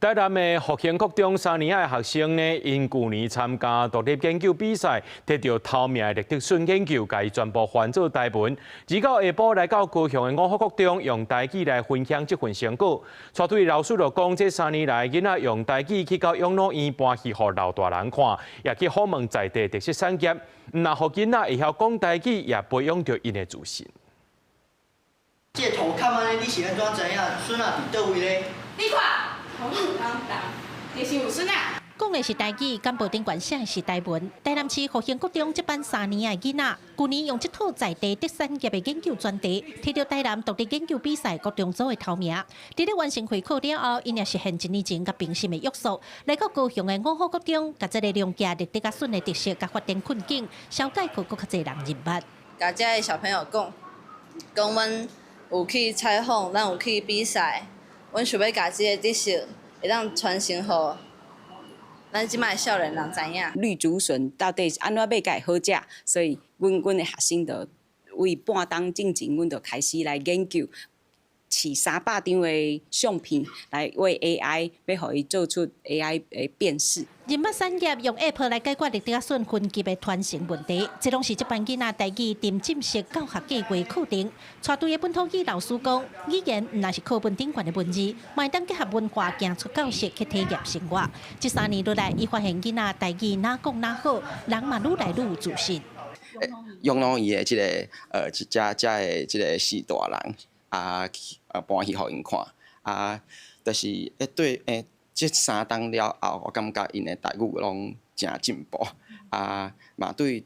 台南的復興國中3年的學生呢，因去年參加獨立研究比賽，得到頭名的歷史研究，甲伊全部翻做台文。而到下晡來到高雄的5福國中，用台語來分享這份成果。帶隊老師就講，這3年來囡仔用台語去到養老院搬去，互老大人看，也去訪問在地特色產業。那互囡仔會曉講台語，也培養着因的自信。這圖看安尼，你是安怎知影孫仔佇倒位咧？你看。你是有孫啊？講的是台語，簡報頂懸寫的是台文。台南市復興國中這班3年的囡仔，去年用這套在地特產業的研究專題，摕到台南獨立研究比賽國中組的頭名。在完成會考了後，因也實現1年前甲平心的約束，來到高雄的5福國中，甲這個兩家歷史甲筍的特色甲發展困境，小解互更較儕人認捌。甲這個小朋友講，阮有去採訪，咱有去比賽。阮想要把這個知識會當傳承予咱即擺少年人知影。綠竹筍到底是安怎買才會好食？所以阮的學生就為半冬進前，阮就開始來研究，飼300張的相片來為 AI， 要互伊做出 AI 的辨識。人物產業用 App 來解決歷史甲筍分級的傳承問題，這攏是這班囡仔台語沉浸式教學計劃課程。帶隊的本土語老師講，語言唔係課本頂懸的文字，嘛會當結合文化行出教室去體驗生活。這3年落來，伊發現囡仔台語哪講哪好，人嘛愈來愈有自信。養老院的這個這的這個4大人搬去互因看就是對這3冬了後，我感覺因的台語攏真進步嘛對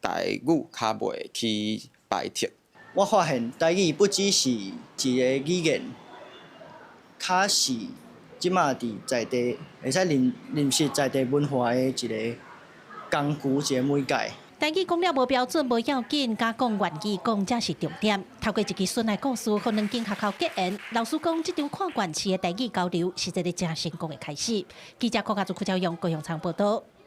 台語較袂去排斥。我發現台語不只是一個語言，較是即馬在地會使認識在地文化的一個工具，一個媒介。台語講了無標準無要緊，加講願意講才是重點。透過一支孫的故事，互兩間學校結緣。老師講，這場跨縣市的台語交流是一個真成功的開始。記者柯家族、柯兆陽、高雄場報道。